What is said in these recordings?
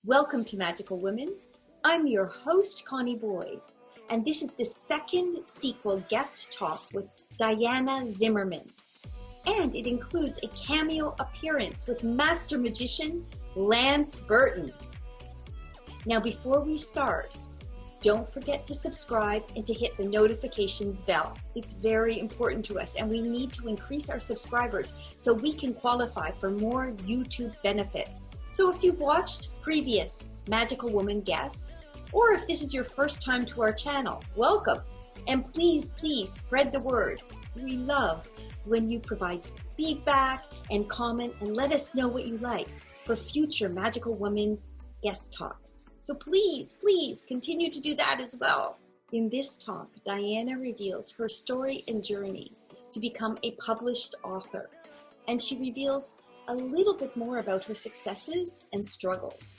Welcome to Magical Women. I'm your host, Connie Boyd, and this is the second sequel guest talk with Diana Zimmerman. And it includes a cameo appearance with master magician Lance Burton. Now, before we start, don't forget to subscribe and to hit the notifications bell. It's very important to us, and we need to increase our subscribers so we can qualify for more YouTube benefits. So if you've watched previous Magical Woman guests, or if this is your first time to our channel, welcome. And please spread the word. We love when you provide feedback and comment and let us know what you like for future Magical Woman guest talks. So please continue to do that as well. In this talk, Diana reveals her story and journey to become a published author. And she reveals a little bit more about her successes and struggles.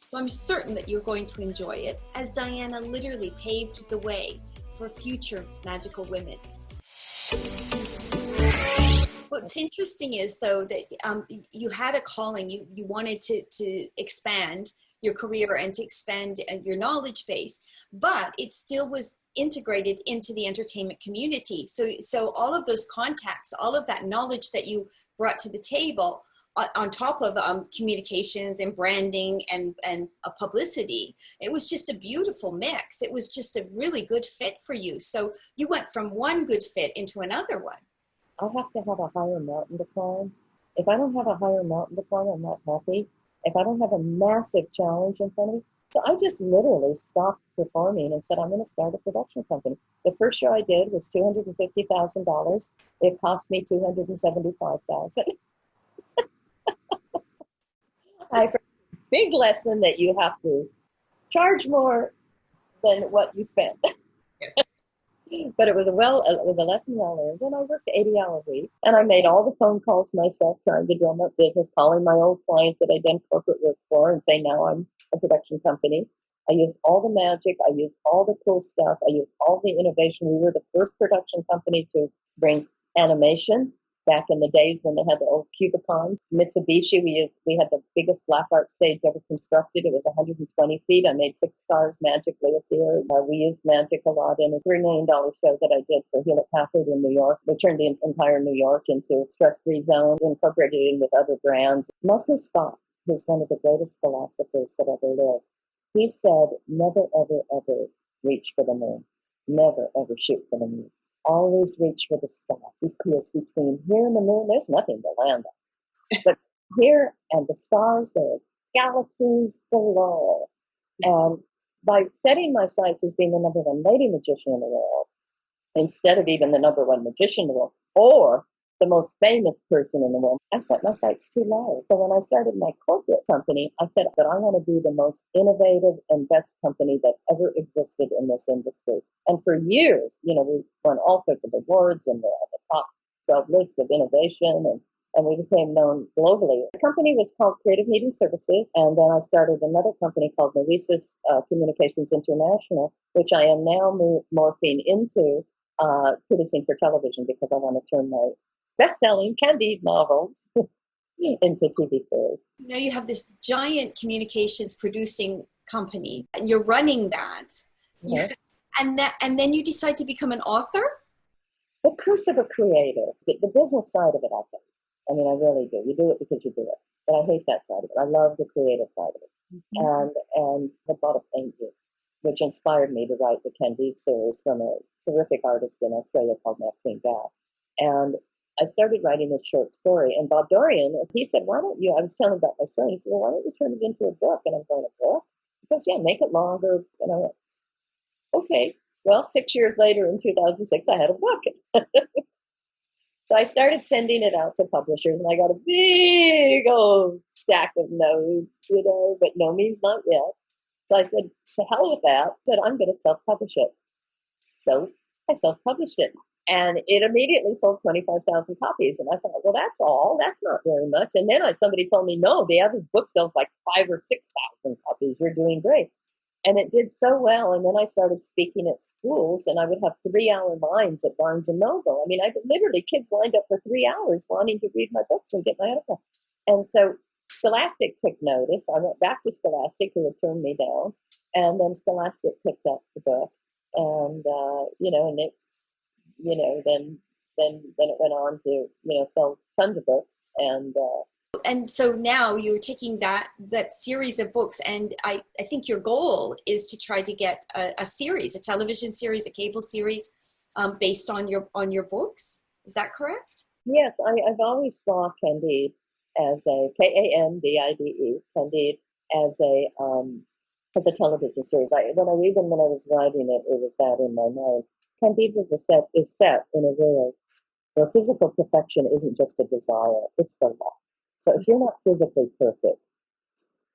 So I'm certain that you're going to enjoy it, as Diana literally paved the way for future magical women. What's interesting is, though, that you had a calling. You wanted to expand your career and to expand your knowledge base, but it still was integrated into the entertainment community. So all of those contacts, all of that knowledge that you brought to the table, on top of communications and branding and publicity, it was just a beautiful mix. It was just a really good fit for you. So you went from one good fit into another one. I have to have a higher mountain to climb. If I don't have a higher mountain to climb, I'm not happy. If I don't have a massive challenge in front of me. So I just literally stopped performing and said, I'm going to start a production company. The first show I did was $250,000. It cost me $275,000. Big lesson that you have to charge more than what you spend. Yes. But it was a lesson well learned. And I worked 80-hour week, and I made all the phone calls myself, trying to drum up business, calling my old clients that I'd done corporate work for, and saying, now I'm a production company. I used all the magic. I used all the cool stuff. I used all the innovation. We were the first production company to bring animation back in the days when they had the old Cubicons. Mitsubishi, we had the biggest black art stage ever constructed. It was 120 feet. I made 6 stars magically appear. We used magic a lot in a $3 million show that I did for Hewlett Packard in New York. We turned the entire New York into a stress-free zone, incorporated it in with other brands. Michael Scott, who's one of the greatest philosophers that ever lived, he said, never, ever, ever reach for the moon. Never, ever shoot for the moon. Always reach for the stars, because between here and the moon, there's nothing to land on. But here and the stars, there are galaxies below. And by setting my sights as being the number one lady magician in the world, instead of even the number one magician in the world, or the most famous person in the world, I set my sights too low. So when I started my corporate company, I said that I want to be the most innovative and best company that ever existed in this industry. And for years, we won all sorts of awards and the top 12 lists of innovation, and we became known globally. The company was called Creative Meeting Services, and then I started another company called Noesis Communications International, which I am now morphing into producing for television, because I want to turn my best-selling Kandide novels into TV series. Now you have this giant communications producing company, and you're running that. Yeah. And then you decide to become an author? The curse of a creator, the business side of it, I think. I mean, I really do. You do it because you do it. But I hate that side of it. I love the creative side of it. Mm-hmm. And I bought a painting, which inspired me to write the Candide series from a terrific artist in Australia called Maxine Gall. And I started writing this short story, and Bob Dorian, he said, why don't you, I was telling about my story, he said, well, why don't you turn it into a book? And I'm going, a book? He goes, yeah, make it longer. And I went, okay. Well, 6 years later in 2006, I had a book. So I started sending it out to publishers, and I got a big old stack of no's, but no means not yet. So I said, to hell with that. I said, I'm going to self-publish it. So I self-published it. And it immediately sold 25,000 copies. And I thought, well, that's all. That's not very much. And then somebody told me, no, the average book sells like 5,000 or 6,000 copies. You're doing great. And it did so well. And then I started speaking at schools, and I would have 3-hour lines at Barnes and Noble. I mean, I literally, kids lined up for 3 hours wanting to read my books and get my autograph. And so Scholastic took notice. I went back to Scholastic, who had turned me down, and then Scholastic picked up the book, and and it's then it went on to sell tons of books, And so now you're taking that series of books, and I think your goal is to try to get a series, a television series, a cable series, based on your books. Is that correct? Yes, I've always saw Candide as a Kandide, Candide as a television series. When I was writing it, it was that in my mind. Candide is set in a world where physical perfection isn't just a desire; it's the law. So if you're not physically perfect,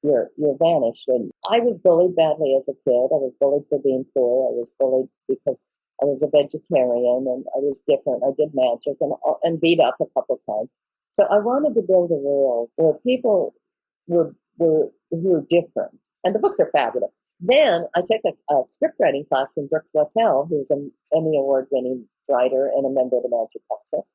you're vanished. And I was bullied badly as a kid. I was bullied for being poor. I was bullied because I was a vegetarian and I was different. I did magic and beat up a couple times. So I wanted to build a world where people were who were different. And the books are fabulous. Then I took a script writing class from Brooks Wattell, who's an Emmy Award-winning writer and a member of the Magic Council.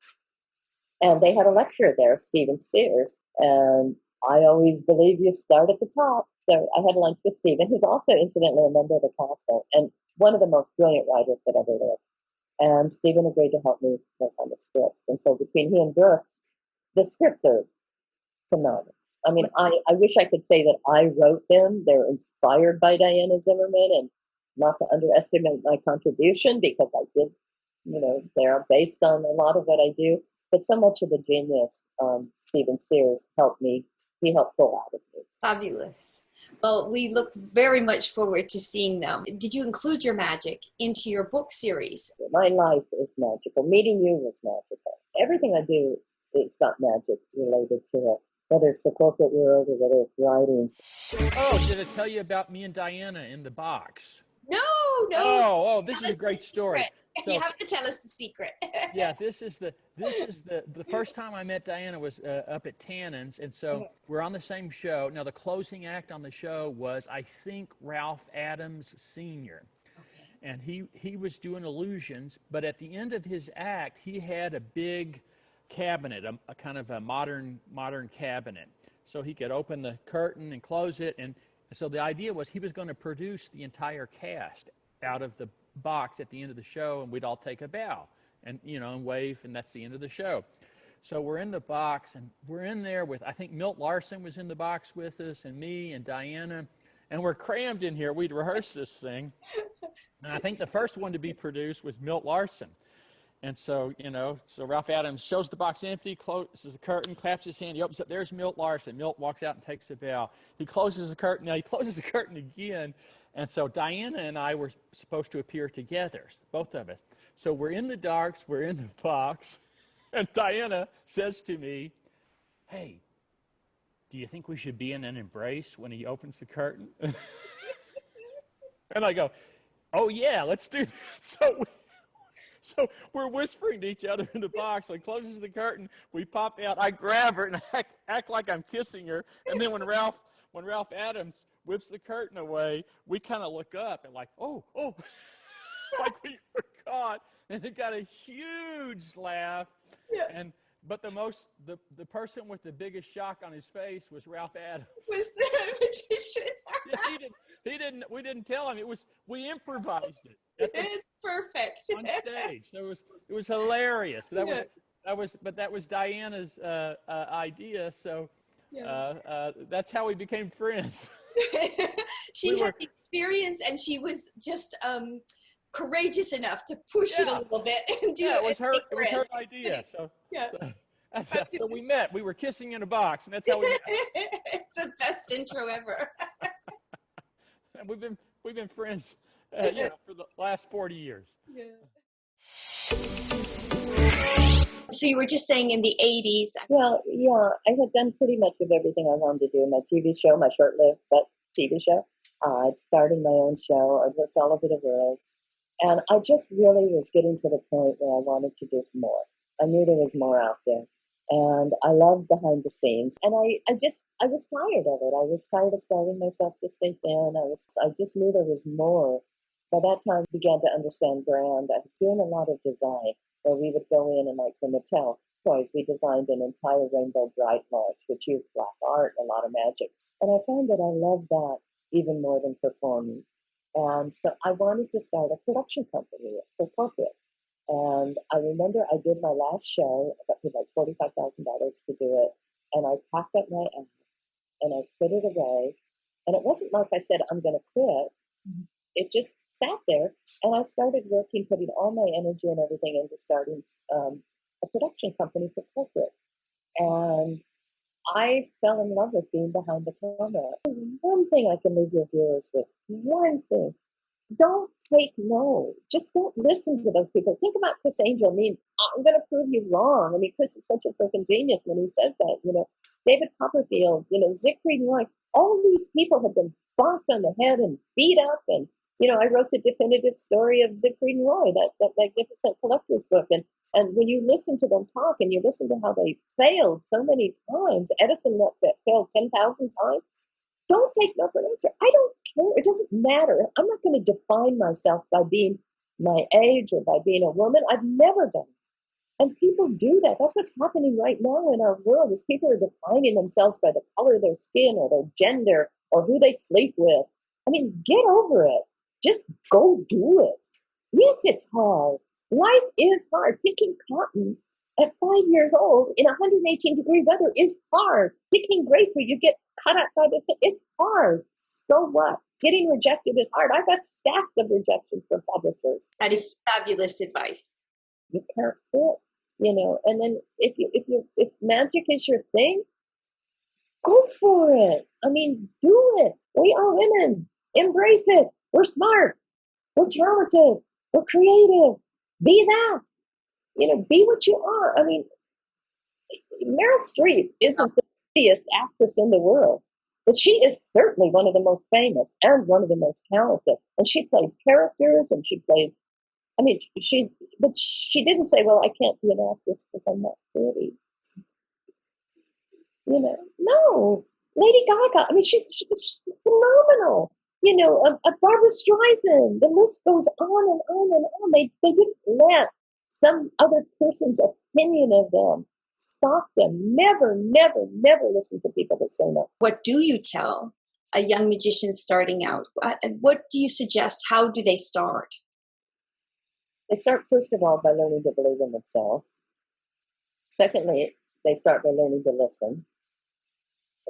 And they had a lecturer there, Stephen Sears, and I always believe you start at the top. So I had lunch with Stephen, who's also incidentally a member of the council and one of the most brilliant writers that ever lived. And Stephen agreed to help me work on the scripts. And so between he and Brooks, the scripts are phenomenal. I mean, I wish I could say that I wrote them. They're inspired by Diana Zimmerman, and not to underestimate my contribution because I did, they're based on a lot of what I do. But so much of the genius, Stephen Sears helped me. He helped pull out of me. Fabulous. Well, we look very much forward to seeing them. Did you include your magic into your book series? My life is magical. Meeting you was magical. Everything I do, it's got magic related to it, whether it's the corporate world or whether it's writings. Oh, did I tell you about me and Diana in the box? No. Oh, this is a great story. So, you have to tell us the secret. Yeah, this is the first time I met Diana was up at Tannen's, and so we're on the same show. Now the closing act on the show was, I think, Ralph Adams Sr. And he was doing illusions, but at the end of his act, he had a big cabinet, a kind of a modern cabinet, so he could open the curtain and close it, and so the idea was he was going to produce the entire cast out of the box at the end of the show, and we'd all take a bow and and wave, and that's the end of the show. So we're in the box, and we're in there with, I think Milt Larson was in the box with us, and me and Diana, and we're crammed in here. We'd rehearsed this thing, and I think the first one to be produced was Milt Larson. And so, so Ralph Adams shows the box empty, closes the curtain, claps his hand, he opens up, there's Milt Larson. Milt walks out and takes a bow. He closes the curtain, now he closes the curtain again, and so Diana and I were supposed to appear together, both of us. So we're in the darks, we're in the box, and Diana says to me, hey, do you think we should be in an embrace when he opens the curtain? And I go, oh yeah, let's do that. So we're whispering to each other in the box. So he closes the curtain. We pop out. I grab her and act like I'm kissing her. And then when Ralph Adams whips the curtain away, we kind of look up and like, oh, like we were caught. And it got a huge laugh. Yeah. But the person with the biggest shock on his face was Ralph Adams. Was the magician? Yeah, we didn't tell him. We improvised it. It's perfect. On stage. It was hilarious. But that was Diana's idea. So that's how we became friends. She had the experience, and she was just courageous enough to push it a little bit and do it. It was her idea. So so we met. We were kissing in a box, and that's how we met. It's the best intro ever. And we've been friends for the last 40 years. Yeah. So you were just saying in the 80s. Well, yeah, I had done pretty much of everything I wanted to do. My TV show, my short-lived but TV show. I'd started my own show. I'd worked all over the world. And I just really was getting to the point where I wanted to do more. I knew there was more out there. And I loved behind the scenes. And I was tired of it. I was tired of starving myself to stay thin. I just knew there was more. By that time, I began to understand brand. I was doing a lot of design, where we would go in and, like for Mattel, toys, we designed an entire Rainbow Bright launch, which used black art and a lot of magic. And I found that I loved that even more than performing. And so I wanted to start a production company for corporate. And I remember I did my last show. I got paid like $45,000 to do it. And I packed up my act and I put it away. And it wasn't like I said, I'm going to quit. It just sat there. And I started working, putting all my energy and everything into starting a production company for corporate. And I fell in love with being behind the camera. There's one thing I can leave your viewers with. One thing. Don't take no. Just don't listen to those people. Think about Chris Angel. I mean, I'm going to prove you wrong. I mean, Chris is such a freaking genius when he said that. You know, David Copperfield, you know, Siegfried and Roy, all of these people have been bonked on the head and beat up. And, you know, I wrote the definitive story of Siegfried and Roy, that magnificent collector's book. And when you listen to them talk and you listen to how they failed so many times, Edison failed 10,000 times. Don't take no for an answer. I don't care. It doesn't matter. I'm not going to define myself by being my age or by being a woman. I've never done it. And people do that. That's what's happening right now in our world is people are defining themselves by the color of their skin or their gender or who they sleep with. I mean, get over it. Just go do it. Yes, it's hard. Life is hard. Picking cotton at 5 years old in 118-degree weather is hard. Picking grapefruit, you get cut up by the thing. It's hard. So what? Getting rejected is hard. I've got stacks of rejection from publishers. That is fabulous advice. You can't quit, you know. And then if magic is your thing, go for it. I mean, do it. We are women. Embrace it. We're smart. We're talented. We're creative. Be that. You know, be what you are. I mean, Meryl Streep isn't the prettiest actress in the world, but she is certainly one of the most famous and one of the most talented. And she plays characters and she plays, I mean, but she didn't say, well, I can't be an actress because I'm not pretty. You know, no. Lady Gaga, I mean, she's phenomenal. You know, Barbara Streisand, the list goes on and on and on. They didn't let some other person's opinion of them stop them. Never, never, never listen to people that say no. What do you tell a young magician starting out? What do you suggest? How do they start? They start, first of all, by learning to believe in themselves. Secondly, they start by learning to listen.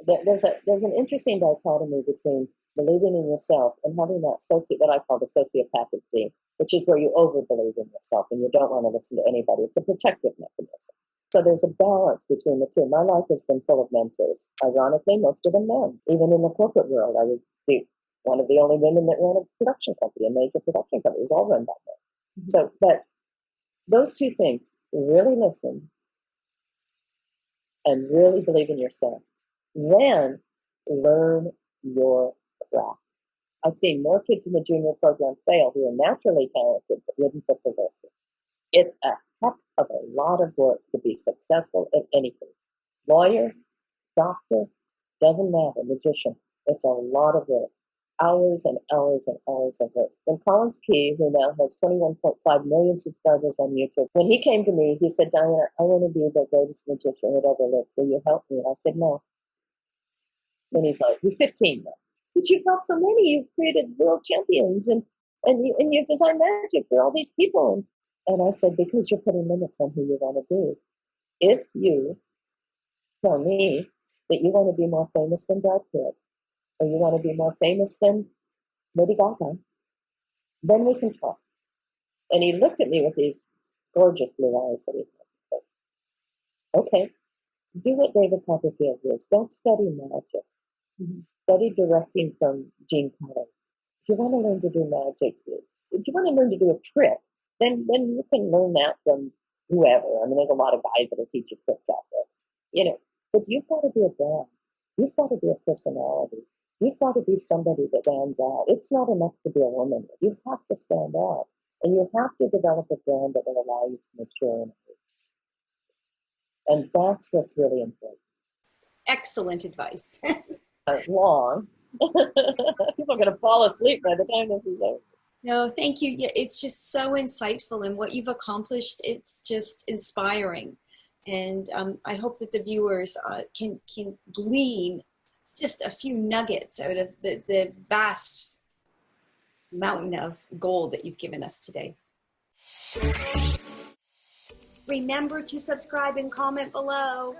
There's an interesting dichotomy between believing in yourself and having that what I call the sociopathic gene, which is where you over-believe in yourself and you don't want to listen to anybody. It's a protective mechanism. So there's a balance between the two. My life has been full of mentors. Ironically, most of them men. Even in the corporate world, I would be one of the only women that ran a production company, a major production company. It was all run by men. Mm-hmm. So, but those two things, really listen and really believe in yourself. Then learn your craft. I've seen more kids in the junior program fail who are naturally talented but wouldn't put the work in. It's a heck of a lot of work to be successful at anything. Lawyer, doctor, doesn't matter, magician. It's a lot of work. Hours and hours and hours of work. When Collins Key, who now has 21.5 million subscribers on YouTube, when he came to me, he said, Diana, I want to be the greatest magician that ever lived. Will you help me? And I said, no. Then he's 15 now. But you've helped so many. You've created world champions and you've designed magic for all these people. And I said, because you're putting limits on who you want to be. If you tell me that you want to be more famous than Brad Pitt, or you want to be more famous than Lady Gaga, then we can talk. And he looked at me with these gorgeous blue eyes that he had. Okay, do what David Copperfield is. Don't study magic. Mm-hmm. Study directing from Gene Kelly. If you want to learn to do magic, if you want to learn to do a trick, then you can learn that from whoever. I mean, there's a lot of guys that will teach you tricks out there. You know, but you've got to be a brand. You've got to be a personality. You've got to be somebody that stands out. It's not enough to be a woman. You have to stand out. And you have to develop a brand that will allow you to mature and age. And that's what's really important. Excellent advice. Long. People are going to fall asleep by the time this is over. No, thank you. Yeah, it's just so insightful, and what you've accomplished, it's just inspiring. And I hope that the viewers can glean just a few nuggets out of the vast mountain of gold that you've given us today. Remember to subscribe and comment below.